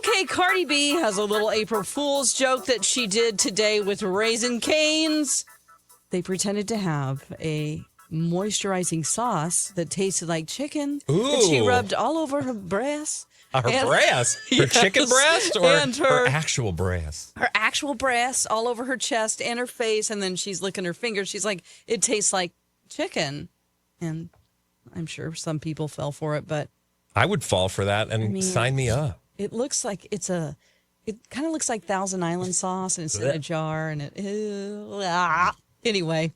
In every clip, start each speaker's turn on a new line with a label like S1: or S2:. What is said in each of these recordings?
S1: Okay, Cardi B has a little April Fool's joke that she did today with Raisin Canes. They pretended to have a moisturizing sauce that tasted like chicken that she rubbed all over her breasts.
S2: Her breast? Her chicken breast or
S1: and
S2: her actual breast?
S1: Her actual breast all over her chest and her face, and then she's licking her fingers. She's like, it tastes like chicken. And I'm sure some people fell for it, but...
S2: I would fall for that and sign me up.
S1: It looks like it kind of looks like Thousand Island sauce, and it's in a jar, and Anyway,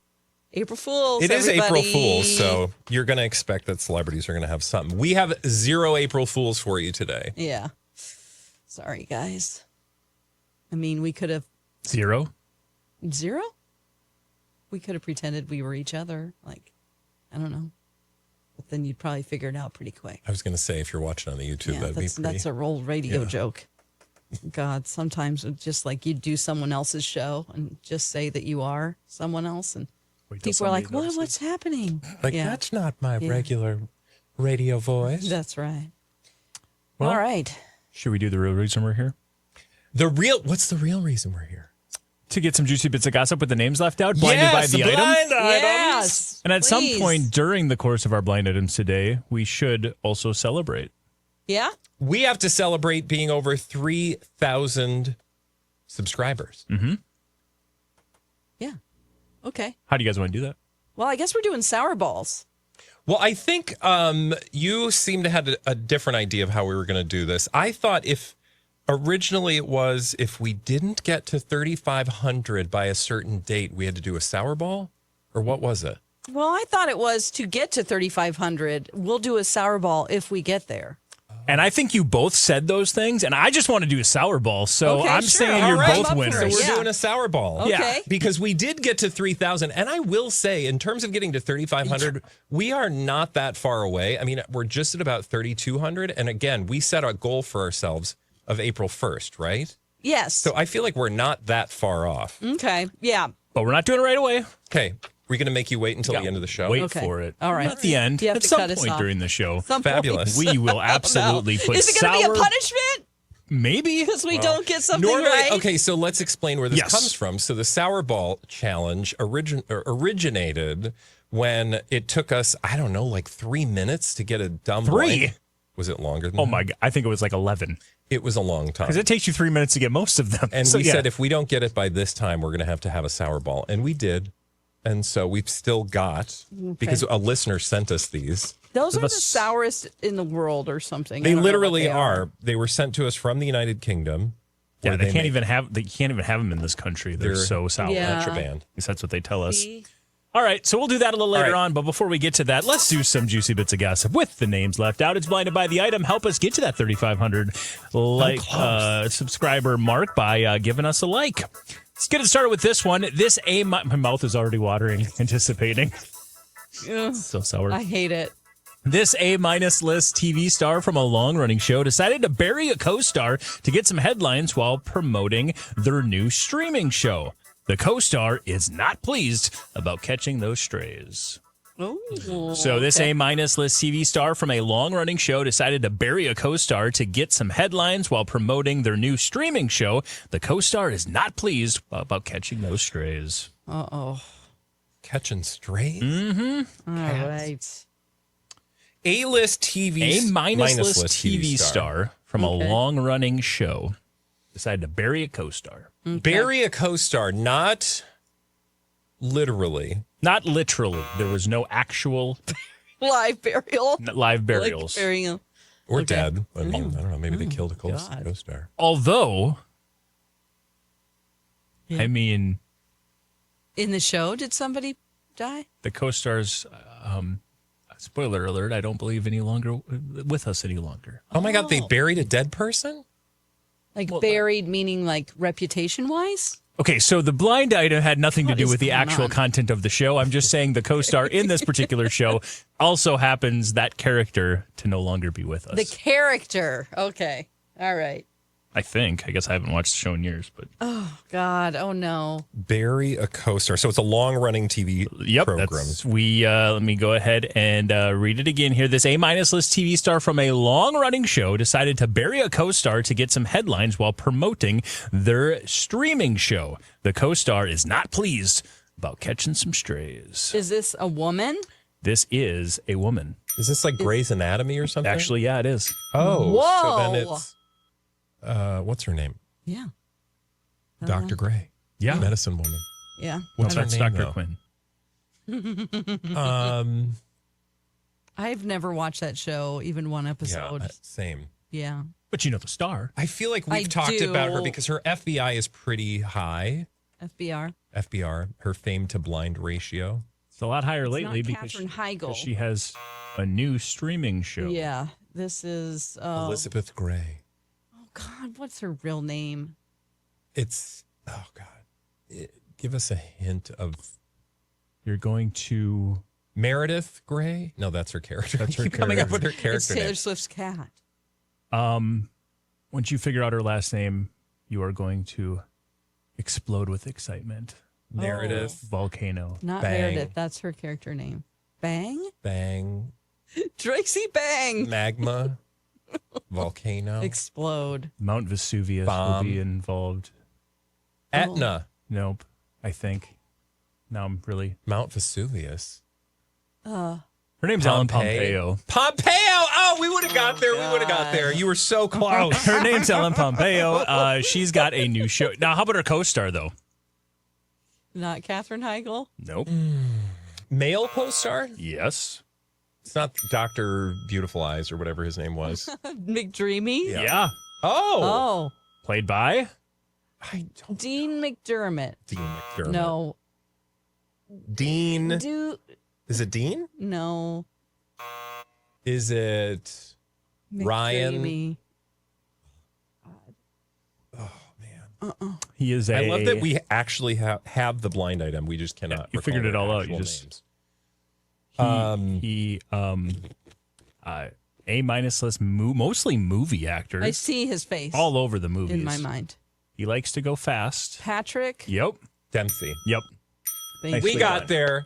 S1: April Fool's,
S2: It is
S1: everybody.
S2: April Fool's, so you're going to expect that celebrities are going to have something. We have 0 April Fools for you today.
S1: Yeah. Sorry, guys. I mean, we could have...
S3: 0?
S1: 0? We could have pretended we were each other. Like, I don't know. But then you'd probably figure it out pretty quick.
S2: I was going to say, if you're watching on the YouTube, that'd be pretty...
S1: That's a old radio joke. God, sometimes it's just like you do someone else's show and just say that you are someone else, and people are like, what's happening?
S2: Like, that's not my regular radio voice.
S1: That's right.
S3: Well,
S1: all right.
S3: Should we do the real reason we're here?
S2: What's the real reason we're here?
S3: To get some juicy bits of gossip with the names left out, blinded by the item.
S1: Yes,
S3: and at some point during the course of our blind items today, we should also celebrate.
S1: Yeah?
S2: We have to celebrate being over 3,000 subscribers.
S3: Mm-hmm.
S1: Yeah. Okay.
S3: How do you guys want to do that?
S1: Well, I guess we're doing sour balls.
S2: Well, I think you seem to have a different idea of how we were going to do this. I thought originally it was if we didn't get to 3,500 by a certain date, we had to do a sour ball? Or what was it?
S1: Well, I thought it was to get to 3,500, we'll do a sour ball if we get there.
S3: And I think you both said those things, and I just want to do a sour ball. So
S1: okay,
S3: I'm
S1: sure.
S3: saying you're both
S2: So
S3: winners.
S2: we're doing a sour ball.
S1: Okay.
S3: Yeah.
S2: Because we did get to 3,000. And I will say, in terms of getting to 3,500, we are not that far away. I mean, we're just at about 3,200. And again, we set a goal for ourselves of April 1st, right?
S1: Yes.
S2: So I feel like we're not that far off.
S1: Okay. Yeah.
S3: But we're not doing it right away.
S2: Okay. We're going to make you wait until the end of the show.
S3: Wait for it.
S1: All right.
S3: At the end,
S1: You have
S3: at
S1: to
S3: some
S1: cut us
S3: point
S1: off.
S3: during the show.
S2: Fabulous.
S3: We will absolutely put
S1: Is it
S3: sour...
S1: going to be a punishment?
S3: Maybe.
S1: Because we don't get something
S2: Normally,
S1: right?
S2: okay, so let's explain where this
S3: Yes.
S2: comes from. So the Sour Ball Challenge originated when it took us, I don't know, like 3 minutes to get a dumb
S3: 3?
S2: blank. Was it longer than
S3: Oh,
S2: that?
S3: my God. I think it was like 11.
S2: It was a long time.
S3: Because it takes you 3 minutes to get most of them.
S2: And
S3: So,
S2: we
S3: yeah.
S2: said if we don't get it by this time, we're going to have a sour ball. And we did. And so we've still got, because a listener sent us these.
S1: Those are the sourest in the world or something. I
S2: They
S1: don't know what
S2: literally
S1: they
S2: are. They were sent to us from the United Kingdom.
S3: Yeah,
S2: where
S3: they can't
S2: make-
S3: even have them in this country. They're so sour.
S1: Yeah.
S2: Contraband.
S3: At least that's what they tell us. All right, so we'll do that a little later on. But before we get to that, let's do some juicy bits of gossip with the names left out. It's blinded by the item. Help us get to that 3,500 subscriber mark by giving us a like. Let's get it started with this one. My mouth is already watering, anticipating.
S1: Ugh,
S3: So sour.
S1: I hate it.
S3: This A-minus list TV star from a long-running show decided to bury a co-star to get some headlines while promoting their new streaming show. The co-star is not pleased about catching those strays.
S1: Ooh,
S3: So this A-minus list TV star from a long-running show decided to bury a co-star to get some headlines while promoting their new streaming show. The co-star is not pleased about catching those strays.
S1: Uh-oh.
S2: Catching strays?
S1: Mm-hmm. All right.
S2: A-list TV...
S3: A-minus list TV star from a long-running show decided to bury a co-star.
S1: Okay.
S2: Bury a co-star, not literally.
S3: Not literally. There was no actual
S1: Live burial.
S3: live burials.
S1: Like burying him.
S2: Or dead. I mean, I don't know. Maybe they killed a
S1: God.
S2: co-star.
S3: Although, I mean,
S1: In the show, did somebody die?
S3: the co-stars, spoiler alert, I don't believe any longer with us any longer.
S2: Oh my God, they buried a dead person?
S1: Like buried, meaning like reputation-wise?
S3: Okay, so the blind item had nothing to
S1: What
S3: do
S1: is
S3: with the
S1: going
S3: actual
S1: on?
S3: content of the show. I'm just saying the co-star in this particular show also happens that character to no longer be with us.
S1: The character. Okay. All right.
S3: I think. I guess I haven't watched the show in years, but
S1: Oh, God. Oh, no.
S2: Bury a co-star. So it's a long-running TV program.
S3: Let me go ahead and read it again here. This A-list TV star from a long-running show decided to bury a co-star to get some headlines while promoting their streaming show. The co-star is not pleased about catching some strays.
S1: Is this a woman?
S3: This is a woman.
S2: Is this like Grey's Anatomy or something?
S3: Actually, yeah, it is.
S2: Oh,
S1: Whoa.
S2: so then it's what's her name?
S1: Yeah.
S2: Dr. Gray.
S3: Yeah.
S2: Medicine woman.
S1: Yeah.
S2: What's her
S3: That's
S2: name,
S3: Dr.
S2: though?
S3: Quinn.
S1: I've never watched that show, even one episode.
S2: Yeah, same.
S1: Yeah.
S3: But you know the star.
S2: I feel like we've
S1: I
S2: talked
S1: do.
S2: about her because her FBI is pretty high.
S1: FBR.
S2: Her fame to blind ratio.
S3: It's a lot higher
S1: It's
S3: lately
S1: not
S3: because
S1: Katherine Heigl.
S3: because she has a new streaming show.
S1: Yeah. This is.
S2: Elizabeth Gray.
S1: Oh, God. What's her real name?
S2: It's, oh God. Give us a hint of
S3: You're going to
S2: Meredith Gray. No, that's her character.
S3: That's her
S2: Keep coming up
S3: character.
S2: with her character
S1: It's Taylor
S2: name.
S1: Swift's cat.
S3: once you figure out her last name, you are going to explode with excitement.
S2: Meredith.
S3: Volcano.
S1: Not
S2: Bang.
S1: Meredith. That's her character name. Bang?
S2: Bang.
S1: Tracy Bang.
S2: Magma. Volcano.
S1: Explode.
S3: Mount Vesuvius
S2: Bomb.
S3: will be involved.
S2: Etna.
S3: Nope. I think. Now I'm really.
S2: Mount Vesuvius.
S3: Her name's Ellen Pompeo.
S2: Pompeo. Oh, we would have got there. We would have got there. You were so close.
S3: Her name's Ellen Pompeo. She's got a new show. Now, how about her co-star, though?
S1: Not Katherine Heigl.
S3: Nope.
S2: Male co-star?
S3: Yes.
S2: It's not Dr. Beautiful Eyes or whatever his name was.
S1: McDreamy.
S3: Yeah.
S2: Oh.
S1: Oh.
S3: Played by?
S2: I don't
S1: Dean McDermott.
S2: Dean McDermott.
S1: No.
S2: Dean. Is it Dean?
S1: No.
S2: Is it Ryan?
S1: McDreamy.
S2: Oh, man.
S3: He is a.
S2: I love that we actually have the blind item. We just cannot.
S3: you
S2: recall
S3: figured it
S2: their
S3: all out. You
S2: actual
S3: just-
S2: names.
S3: He A-minus list, mostly movie actors.
S1: I see his face
S3: all over the movies.
S1: in my mind.
S3: He likes to go fast.
S1: Patrick.
S3: Yep.
S2: Dempsey.
S3: Yep.
S1: Thank
S2: We
S1: you.
S2: got there.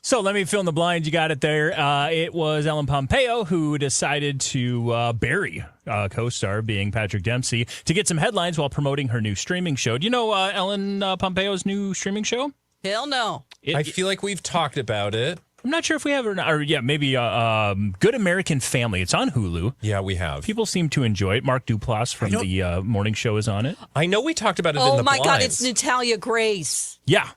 S3: So let me fill in the blind. You got it there. It was Ellen Pompeo who decided to bury co-star, being Patrick Dempsey, to get some headlines while promoting her new streaming show. Do you know Ellen Pompeo's new streaming show?
S1: Hell no.
S2: I feel like we've talked about it.
S3: I'm not sure if we have or not. Or yeah, maybe Good American Family. It's on Hulu.
S2: Yeah, we have.
S3: People seem to enjoy it. Mark Duplass from the morning show is on it.
S2: I know we talked about it in
S1: Oh
S2: the
S1: my God,
S2: blinds.
S1: it's Natalia Grace.
S3: Yeah.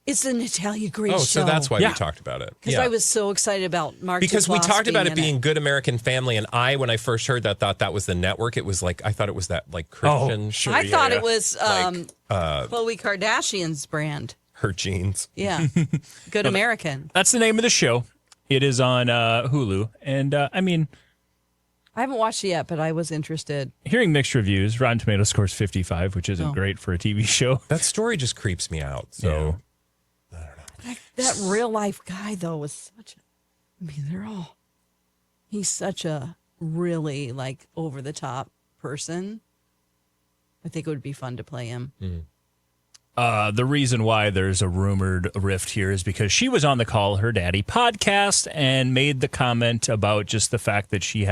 S1: It's the Natalia Grace
S2: Oh,
S1: show.
S2: so that's why
S3: Yeah.
S2: we talked about it.
S1: Because I was so excited about Mark
S2: Because we
S1: Duplass
S2: talked about it
S1: in
S2: being Good American Family, and when I first heard that, thought that was the network. It was like, I thought it was that like Christian.
S3: sure.
S1: I thought
S3: yeah.
S1: it was Khloe Kardashian's brand.
S2: Her jeans.
S1: Yeah. Good American.
S3: That's the name of the show. It is on Hulu. And I mean,
S1: I haven't watched it yet, but I was interested.
S3: hearing mixed reviews, Rotten Tomatoes scores 55, which isn't
S1: Oh.
S3: great for a TV show.
S2: That story just creeps me out. So
S1: That real life guy, though, was he's such a really like over the top person. I think it would be fun to play him.
S3: The reason why there's a rumored rift here is because she was on the Call Her Daddy podcast and made the comment about just the fact that she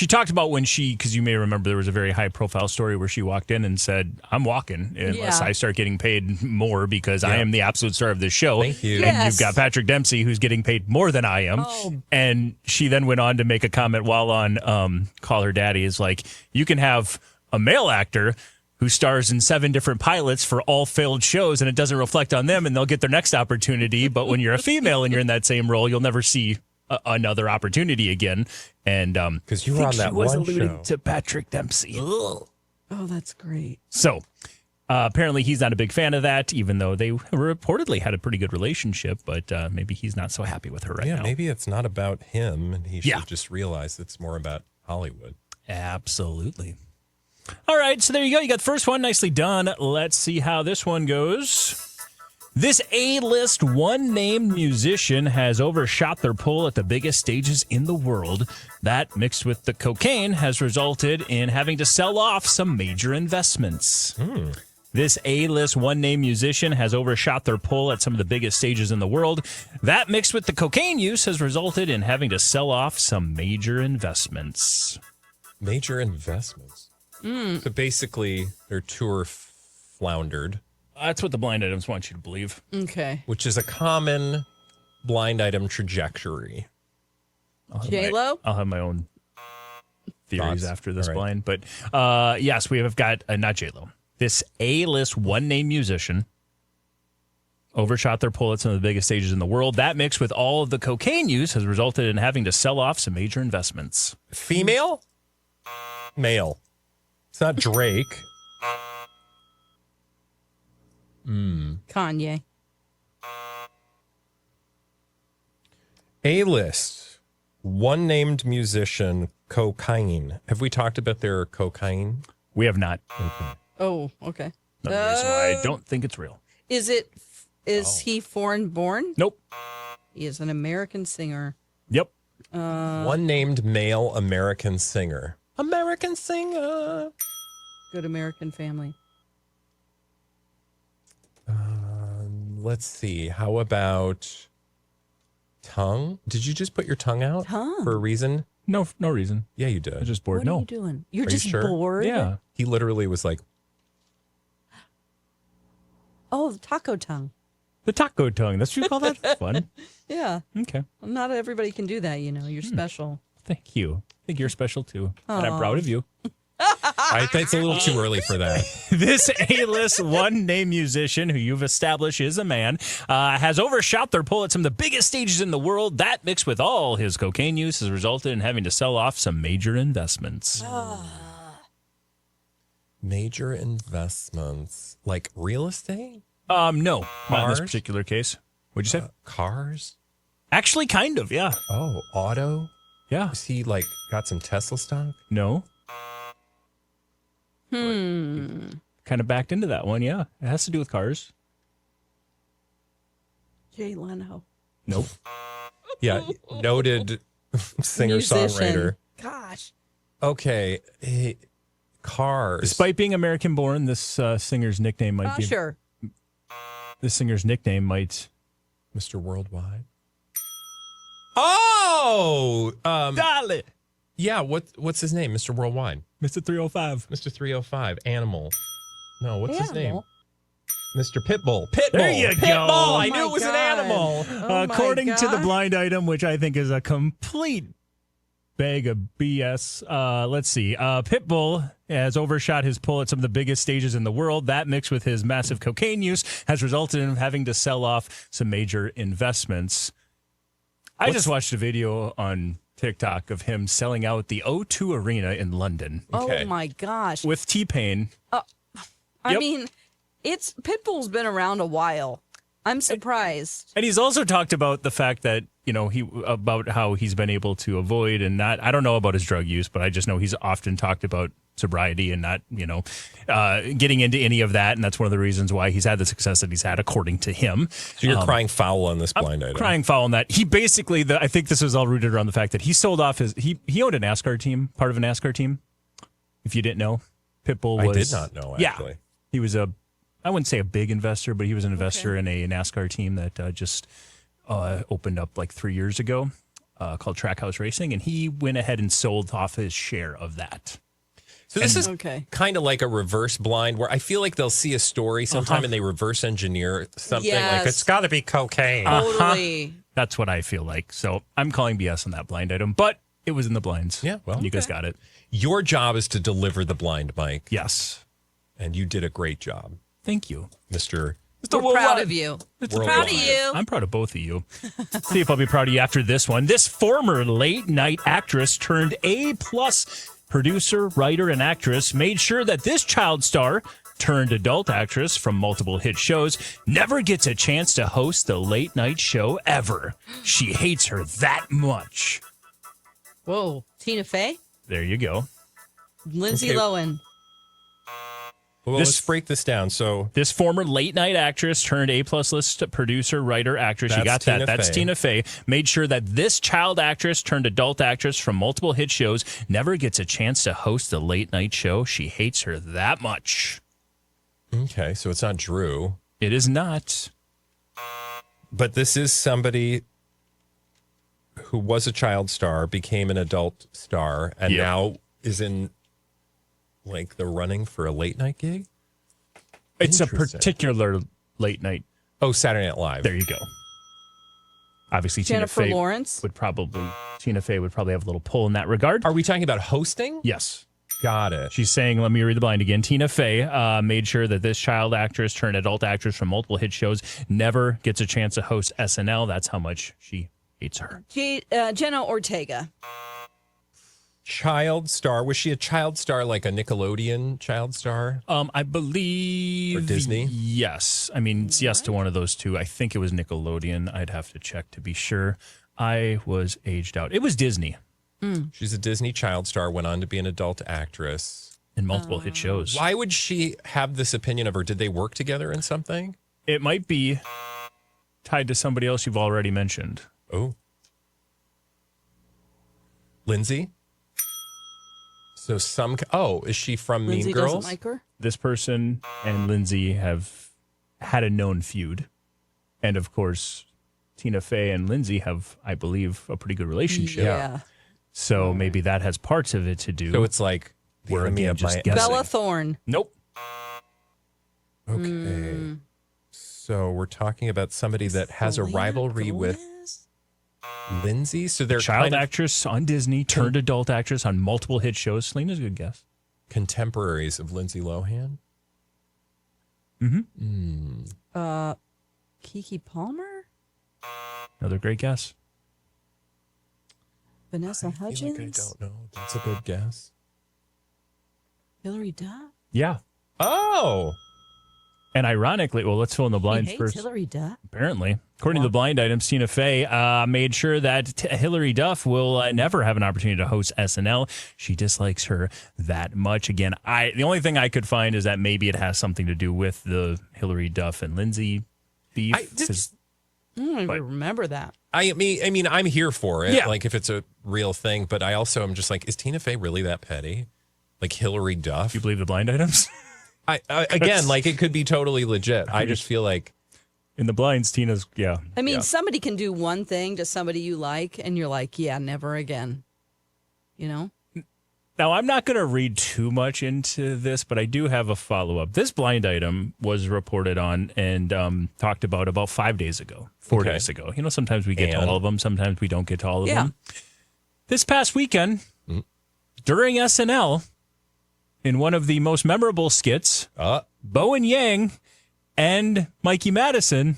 S3: talked about when because you may remember there was a very high profile story where she walked in and said, I'm walking unless
S1: Yeah.
S3: I start getting paid more because I am the absolute star of this show.
S2: Thank you.
S3: And
S1: Yes.
S3: you've got Patrick Dempsey who's getting paid more than I am.
S1: Oh.
S3: And she then went on to make a comment while on Call Her Daddy is like, you can have a male actor who stars in 7 different pilots for all failed shows, and it doesn't reflect on them, and they'll get their next opportunity. But when you're a female and you're in that same role, you'll never see another opportunity again. And
S2: because you were on that
S3: she was
S2: one
S3: alluding
S2: show.
S3: to Patrick Dempsey.
S1: Oh, that's great.
S3: So apparently he's not a big fan of that, even though they reportedly had a pretty good relationship. But maybe he's not so happy with her right now.
S2: Maybe it's not about him, and he should
S3: Yeah.
S2: just realize it's more about Hollywood.
S3: Absolutely. All right, so there you go. You got the first one. Nicely done. Let's see how this one goes. This A-list one-named musician has overshot their pull at the biggest stages in the world. That, mixed with the cocaine, has resulted in having to sell off some major investments. This A-list one-name musician has overshot their pull at some of the biggest stages in the world. That, mixed with the cocaine use, has resulted in having to sell off some major investments.
S2: Major investments. So basically, their tour floundered.
S3: That's what the blind items want you to believe.
S1: Okay.
S2: Which is a common blind item trajectory.
S1: J-Lo?
S3: I'll have my own theories
S2: Thoughts?
S3: after this
S2: All right.
S3: blind. But yes, we have got, not J-Lo, this A-list one-name musician overshot their pull at some of the biggest stages in the world. That, mixed with all of the cocaine use, has resulted in having to sell off some major investments.
S2: Female? Male. It's not Drake.
S1: Kanye.
S2: A-list. One named musician, cocaine. Have we talked about their cocaine?
S3: We have not.
S1: Oh, okay.
S3: Another reason why I don't think it's real.
S1: Is he foreign born?
S3: Nope.
S1: He is an American singer.
S3: Yep.
S2: One named male American singer. American singer.
S1: Good American family.
S2: Let's see. How about tongue? Did you just put your tongue out
S1: Tongue?
S2: for a reason?
S3: No reason.
S2: Yeah, you
S3: I'm
S2: did.
S3: just bored.
S1: What are
S3: No.
S1: you doing? You're
S2: Are you
S1: just
S2: sure?
S1: bored?
S3: Yeah.
S2: He literally was like,
S1: Oh, taco tongue.
S3: The taco tongue. That's what you call that? Fun.
S1: Yeah.
S3: Okay.
S1: Well, not everybody can do that, you know. You're special.
S3: Thank you. I think you're special too. And I'm proud of you.
S2: I think it's a little too early for that.
S3: This A-list one-name musician, who you've established is a man, has overshot their pull at some of the biggest stages in the world. That, mixed with all his cocaine use, has resulted in having to sell off some major investments.
S2: Major investments. Like real estate?
S3: No, not in this
S2: Cars?
S3: particular case. What'd you say?
S2: Cars?
S3: Actually, kind of, yeah.
S2: Oh, auto?
S3: Yeah.
S2: Is he like got some Tesla stock?
S3: No. Kind of backed into that one, yeah. It has to do with cars.
S1: Jay Leno.
S3: Nope.
S2: Yeah, noted singer-songwriter.
S1: Musician. Gosh.
S2: Okay, cars.
S3: Despite being American born, this singer's nickname might be
S1: Usher.
S3: this singer's nickname might
S2: Mr. Worldwide. Oh,
S3: Dolly.
S2: yeah. What's his name? Mr. Worldwide.
S3: Mr. 305.
S2: Mr. 305. Animal. No, what's his name?
S1: Animal.
S2: Mr. Pitbull. Pitbull.
S3: There you go.
S2: Pitbull. I
S1: Oh
S2: knew it
S1: my
S2: was an
S1: God.
S2: animal.
S1: Oh my
S3: According to the
S1: God.
S3: blind item, which I think is a complete bag of BS. Let's see. Pitbull has overshot his pull at some of the biggest stages in the world. That, mixed with his massive cocaine use, has resulted in him having to sell off some major investments. I just watched a video on TikTok of him selling out the O2 Arena in London
S2: Okay.
S1: Oh my gosh.
S3: with T-Pain.
S1: I
S3: Yep.
S1: mean, Pitbull's been around a while. I'm surprised.
S3: And he's also talked about the fact that, about how he's been able to avoid and not, I don't know about his drug use, but I just know he's often talked about sobriety and not, getting into any of that. And that's one of the reasons why he's had the success that he's had, according to him.
S2: So you're crying foul on this blind item.
S3: Crying foul on that. He basically, I think this was all rooted around the fact that he sold off he owned a NASCAR team, part of a NASCAR team. If you didn't know, Pitbull was.
S2: I did not know, actually.
S3: Yeah, he was I wouldn't say a big investor, but he was an investor in a NASCAR team that just opened up like 3 years ago called Trackhouse Racing. And he went ahead and sold off his share of that.
S2: So this is
S1: Okay.
S2: kind of like a reverse blind where I feel like they'll see a story sometime and they reverse engineer something like
S1: Yes.
S2: it's got to be cocaine.
S1: Totally.
S3: That's what I feel like. So I'm calling BS on that blind item, but it was in the blinds.
S2: Yeah, well,
S3: you guys got it.
S2: Your job is to deliver the blind mic,
S3: Yes.
S2: and you did a great job,
S3: Thank you.
S2: Mr.
S1: We're proud of you.
S2: Worldwide.
S1: Proud of you.
S3: I'm proud of both of you. See if I'll be proud of you after this one. This former late night actress turned A-plus producer, writer, and actress made sure that this child star turned adult actress from multiple hit shows never gets a chance to host the late night show ever. She hates her that much.
S1: Whoa. Tina Fey?
S3: There you go.
S1: Lindsay
S2: Okay.
S1: Lohan.
S2: Well, let's break this down. So
S3: this former late night actress turned A-plus list producer, writer, actress. You got that. That's Tina Fey. Made sure that this child actress turned adult actress from multiple hit shows never gets a chance to host the late night show. She hates her that much.
S2: Okay, so it's not Drew.
S3: It is not.
S2: But this is somebody who was a child star, became an adult star, and now is in like the running for a late night gig?
S3: It's a particular late night.
S2: Oh, Saturday Night Live.
S3: There you go. Obviously,
S1: Jennifer
S3: Tina Fey
S1: Lawrence
S3: Tina Fey would probably have a little pull in that regard.
S2: Are we talking about hosting?
S3: Yes.
S2: Got it.
S3: She's saying, let me read the blind again. Tina Fey made sure that this child actress turned adult actress from multiple hit shows never gets a chance to host SNL. That's how much she hates her.
S1: Jenna Ortega.
S2: Child star. Was she a child star, like a Nickelodeon child star?
S3: I believe
S2: Or Disney?
S3: Yes. I mean, it's yes to one of those two. I think it was Nickelodeon. I'd have to check to be sure. I was aged out. It was Disney.
S2: She's a Disney child star, went on to be an adult actress.
S3: In multiple hit shows.
S2: Why would she have this opinion of her? Did they work together in something?
S3: It might be tied to somebody else you've already mentioned.
S2: Oh. Lindsay? So is she from
S1: Lindsay
S2: Mean Girls?
S1: doesn't like her?
S3: This person and Lindsay have had a known feud. And of course, Tina Fey and Lindsay have, I believe, a pretty good relationship.
S1: Yeah.
S3: So maybe that has parts of it to do.
S2: So it's like the
S3: We're
S2: enemy
S3: again
S2: of
S3: just
S2: my
S3: guessing.
S1: Bella Thorne.
S3: Nope.
S2: Okay. So we're talking about somebody that has a
S1: Selena
S2: rivalry with
S1: Gomez?
S2: Lindsay. So they're
S3: Child
S2: kind of
S3: actress on Disney, turned adult actress on multiple hit shows. Selena's a good guess.
S2: contemporaries of Lindsay Lohan.
S1: Keke Palmer?
S3: Another great guess.
S1: Vanessa
S2: I feel like I
S1: Hudgens?
S2: don't know. That's a good guess.
S1: Hillary Duff?
S3: Yeah.
S2: Oh,
S3: And ironically, well, let's fill in the
S1: He
S3: blinds
S1: hates
S3: first.
S1: Hillary Duff?
S3: Apparently, according to the blind items, Tina Fey made sure that Hillary Duff will never have an opportunity to host SNL. She dislikes her that much. Again, the only thing I could find is that maybe it has something to do with the Hillary Duff and Lindsay beef.
S2: I
S1: I don't even remember that.
S2: I mean, I'm here for it.
S3: Yeah.
S2: Like if it's a real thing, but I also am just like, is Tina Fey really that petty? Like Hillary Duff?
S3: You believe the blind items?
S2: Again, like it could be totally legit. I just feel like
S3: In the blinds, Tina's, yeah.
S1: I mean,
S3: yeah.
S1: somebody can do one thing to somebody you like, and you're like, yeah, never again. You know?
S3: Now, I'm not going to read too much into this, but I do have a follow-up. This blind item was reported on and talked about 5 days ago, 4
S2: Okay.
S3: days ago. You know, sometimes we get to
S2: And?
S3: all of them. Sometimes we don't get to all of
S1: Yeah.
S3: them. This past weekend, during SNL, in one of the most memorable skits, Bowen Yang and Mikey Madison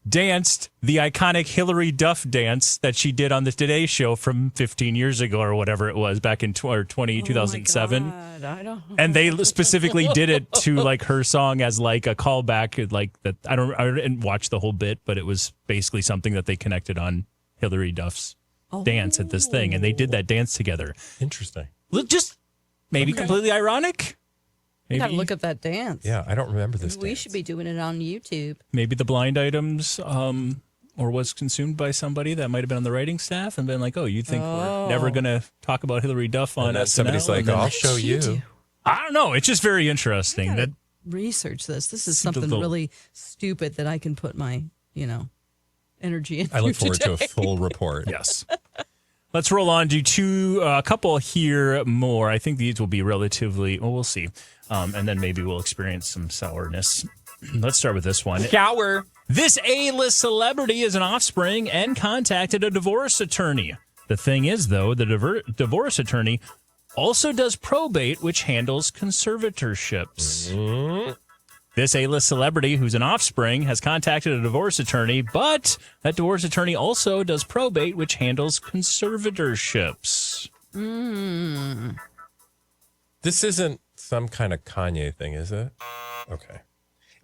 S3: danced the iconic Hillary Duff dance that she did on the Today Show from 15 years ago or whatever it was back in 2007.
S1: Oh my God, I don't.
S3: And they specifically did it to like her song as like a callback, like that. I didn't watch the whole bit, but it was basically something that they connected on Hillary Duff's dance at this thing, and they did that dance together.
S2: interesting.
S3: Look, just maybe completely ironic.
S1: I gotta
S3: Maybe,
S1: look at that dance.
S2: Yeah, I don't remember this.
S1: We
S2: dance.
S1: should be doing it on YouTube.
S3: maybe the blind items, or was consumed by somebody that might have been on the writing staff and been like, "Oh, you think we're never gonna talk about Hillary Duff on
S2: And then
S3: SNL?"
S2: somebody's like,
S3: And then-
S2: I'll show you.
S1: do?
S3: I don't know. It's just very interesting that
S1: Research this. This is
S3: Seems a
S1: something
S3: little-
S1: really stupid that I can put my, energy into.
S2: I look forward to a
S1: today.
S2: full report.
S3: yes. Let's roll on to a couple here more. I think these will be relatively, well, we'll see. And then maybe we'll experience some sourness. Let's start with this one.
S2: Shower.
S3: This A-list celebrity is an offspring and contacted a divorce attorney. The thing is, though, the divorce attorney also does probate, which handles conservatorships. This A-list celebrity, who's an offspring, has contacted a divorce attorney, but that divorce attorney also does probate, which handles conservatorships.
S2: This isn't some kind of Kanye thing, is it? Okay.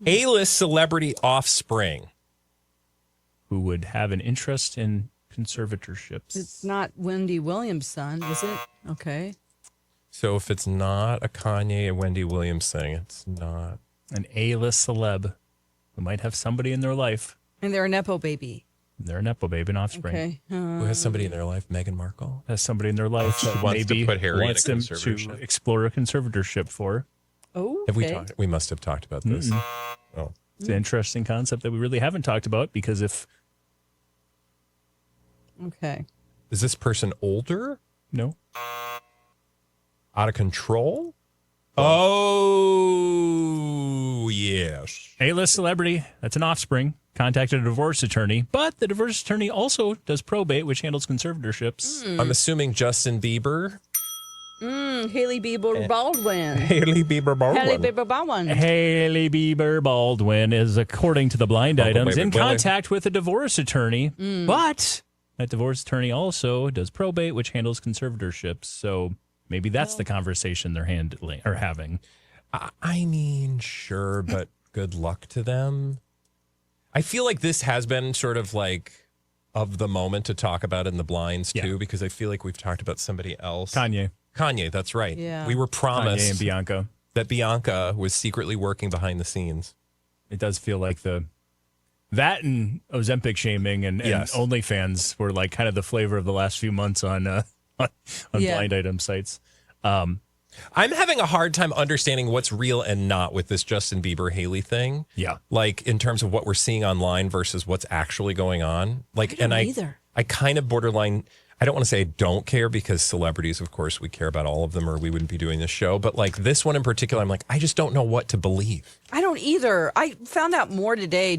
S2: A-list celebrity offspring.
S3: Who would have an interest in conservatorships?
S1: It's not Wendy Williams' son, is it? Okay.
S2: So if it's not a Kanye and Wendy Williams thing, it's not.
S3: An A-list celeb who might have somebody in their life.
S1: And they're a Nepo baby.
S3: They're a Nepo baby and offspring.
S1: Okay.
S2: Who has somebody in their life? Meghan Markle?
S3: Has somebody in their life that
S2: wants to
S3: maybe
S2: put Harry in a
S3: wants them to
S2: conservatorship.
S3: explore a conservatorship for.
S1: Oh,
S2: Have we talked? We must have talked about this. Oh.
S3: It's an interesting concept that we really haven't talked about because if...
S1: Okay.
S2: Is this person older?
S3: No.
S2: Out of control? Oh, yes.
S3: A-list celebrity, that's an offspring, contacted a divorce attorney, but the divorce attorney also does probate, which handles conservatorships.
S2: I'm assuming Justin Bieber.
S1: Hailey Bieber Baldwin.
S2: Hailey Bieber
S1: Hailey Bieber Baldwin.
S3: Hailey Bieber Baldwin is, according to the blind items, in
S2: wait.
S3: contact with a divorce attorney, but that divorce attorney also does probate, which handles conservatorships. So maybe that's the conversation they're handling or having.
S2: I mean, sure, but good luck to them. I feel like this has been sort of like of the moment to talk about in the blinds too, because I feel like we've talked about somebody else. Kanye, that's right.
S1: Yeah.
S2: We were
S3: Kanye
S2: promised
S3: and Bianca.
S2: that Bianca was secretly working behind the scenes.
S3: It does feel like that and Ozempic shaming and
S2: Yes.
S3: OnlyFans were like kind of the flavor of the last few months on blind item sites.
S2: I'm having a hard time understanding what's real and not with this Justin Bieber Hailey thing.
S3: Yeah.
S2: Like in terms of what we're seeing online versus what's actually going on. Like,
S1: I don't either.
S2: I kind of borderline, I don't want to say I don't care because celebrities, of course, we care about all of them or we wouldn't be doing this show. But like this one in particular, I'm like, I just don't know what to believe.
S1: I don't either. I found out more today.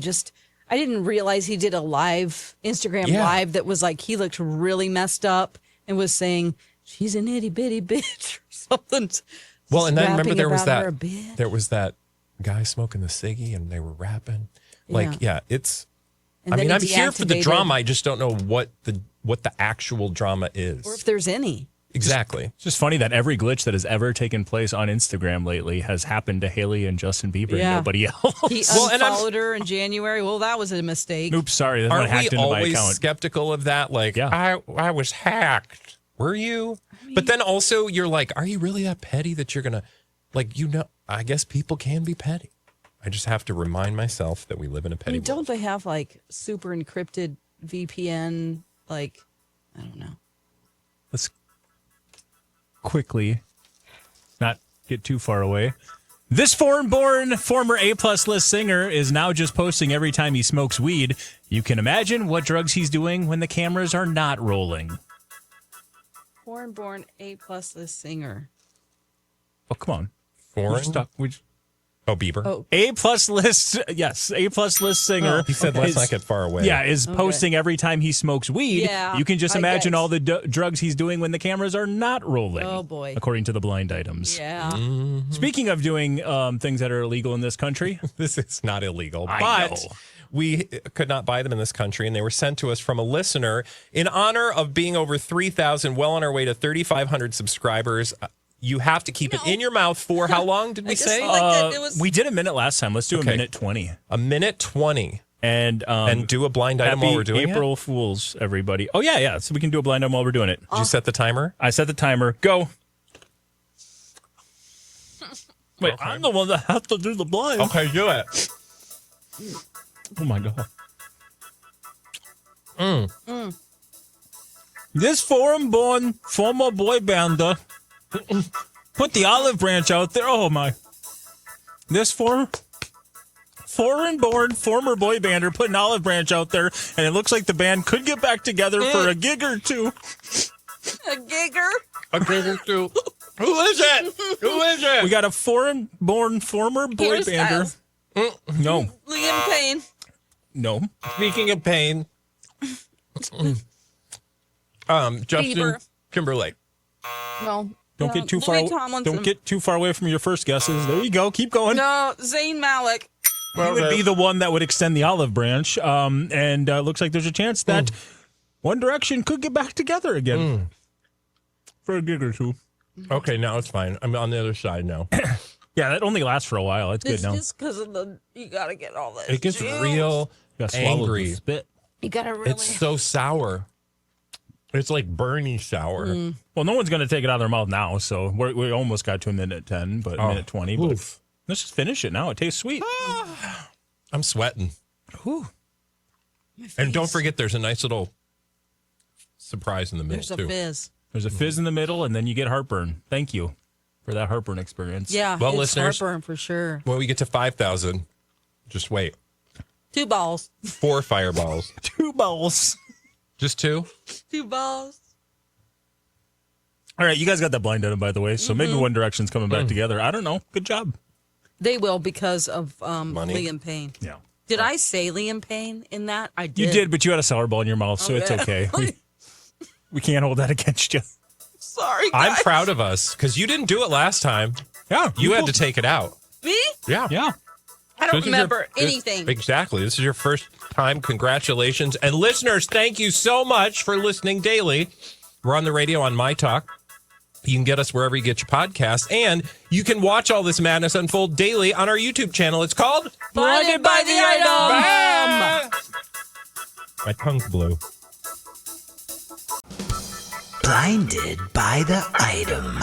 S1: I didn't realize he did a Instagram live that was like, he looked really messed up and was saying, she's an itty bitty bitch or something.
S2: Well, and then remember there was
S1: Rapping about her a bit.
S2: there was that guy smoking the ciggy and they were rapping. Like, it's,
S1: And
S2: I
S1: then
S2: mean, I'm
S1: he
S2: here for the
S1: deactivated-
S2: drama. I just don't know what the actual drama is.
S1: Or if there's any.
S2: Exactly.
S3: It's just funny that every glitch that has ever taken place on Instagram lately has happened to Hailey and Justin Bieber and
S1: Yeah.
S3: nobody else.
S1: He
S2: Well, and I'm-
S1: unfollowed her in January. Well, that was a mistake.
S3: Oops, sorry. That's
S2: Aren't
S3: not hacked
S2: we
S3: into my
S2: always
S3: account.
S2: skeptical of that? Like,
S3: Yeah.
S2: I was hacked. Were you? But then also you're like, are you really that petty that you're going to, like, I guess people can be petty. I just have to remind myself that we live in a petty world.
S1: Don't they have like super encrypted VPN? Like, I don't know.
S3: Let's quickly not get too far away. This foreign-born former A-plus list singer is now just posting every time he smokes weed. You can imagine what drugs he's doing when the cameras are not rolling.
S1: Foreign-born A-plus list singer.
S3: Oh, come on.
S2: Foreign? Bieber.
S1: Oh,
S3: A-plus list, yes, A-plus list singer.
S2: He said, let's
S3: is-
S2: not get far away.
S3: Yeah, is posting every time he smokes weed.
S1: Yeah,
S3: You can just
S1: I
S3: imagine
S1: guess.
S3: all the drugs he's doing when the cameras are not rolling.
S1: Oh, boy.
S3: According to the blind items.
S1: yeah.
S3: Speaking of doing things that are illegal in this country,
S2: This is not illegal,
S3: I
S2: but
S3: know.
S2: we could not buy them in this country, and they were sent to us from a listener in honor of being over 3,000, well on our way to 3,500 subscribers. You have to keep it in your mouth for how long did we
S1: I just
S2: say?
S1: like it was
S3: we did a minute last time. Let's do a
S2: Okay.
S3: minute 20.
S2: A minute 20.
S3: And
S2: Do a blind item
S3: happy
S2: while we're doing
S3: April Fools, everybody. Oh, yeah. So we can do a blind item while we're doing it.
S2: it. Did you set the timer?
S3: I set the timer. Go. Wait, I'm the one that has to do the blind.
S2: Okay, do it.
S3: Oh, my God. This foreign-born former boy bander put the olive branch out there. Oh, my. This foreign-born former boy bander put an olive branch out there, and it looks like the band could get back together for a gig or two.
S1: a gigger.
S2: Okay, two. Who is it? Who is it?
S3: We got a foreign-born former boy bander.
S1: Hairstyles.
S3: No.
S1: Liam Payne.
S3: No.
S2: Speaking of pain, Justin
S1: Bieber.
S2: Timberlake.
S1: No.
S3: Don't get too far.
S1: Louis Tomlinson.
S3: Don't get too far away from your first guesses. There you go. Keep going.
S1: No, Zayn Malik.
S3: He would be the one that would extend the olive branch. And looks like there's a chance that One Direction could get back together again for a gig or two.
S2: Okay, now it's fine. I'm on the other side now.
S3: Yeah, that only lasts for a while. It's good
S1: It's
S3: now.
S1: just because of you got to get all this.
S2: It gets
S1: juice.
S2: real
S3: Gotta swallow the
S2: angry.
S3: spit.
S1: You got to really.
S2: It's so sour. It's like Bernie sour.
S3: Well, no one's going to take it out of their mouth now, so we almost got to a minute 10, but minute 20. But let's just finish it now. It tastes sweet.
S2: I'm sweating.
S3: Whew.
S2: And don't forget, there's a nice little surprise in the middle,
S1: There's a
S2: too.
S1: fizz.
S3: There's a fizz in the middle, and then you get heartburn. Thank you for that heartburn experience.
S1: Yeah,
S2: Well,
S1: it's
S2: listeners-
S1: heartburn for sure.
S2: When we get to 5,000, just wait.
S1: 2 balls.
S2: 4 fireballs.
S3: 2 bowls.
S2: Just 2?
S1: 2 balls.
S3: All right, you guys got that blind item, by the way, so maybe One Direction's coming back together. I don't know. Good job.
S1: They will because of
S2: Money?
S1: Liam Payne.
S3: Yeah.
S1: Did I say Liam Payne in that? I did.
S3: You did, but you had a sour ball in your mouth, so it's okay. We can't hold that against you.
S1: Sorry, guys.
S2: I'm proud of us because you didn't do it last time.
S3: Yeah.
S2: You had to take it out.
S1: Me?
S2: Yeah.
S3: Yeah.
S1: I don't
S2: This is
S1: remember
S2: your-
S1: anything.
S2: Exactly. This is your first time. Congratulations. And listeners, thank you so much for listening daily. We're on the radio on MyTalk. You can get us wherever you get your podcasts. And you can watch all this madness unfold daily on our YouTube channel. It's called
S1: Blinded by the Item.
S2: My tongue's blue.
S4: Blinded by the item.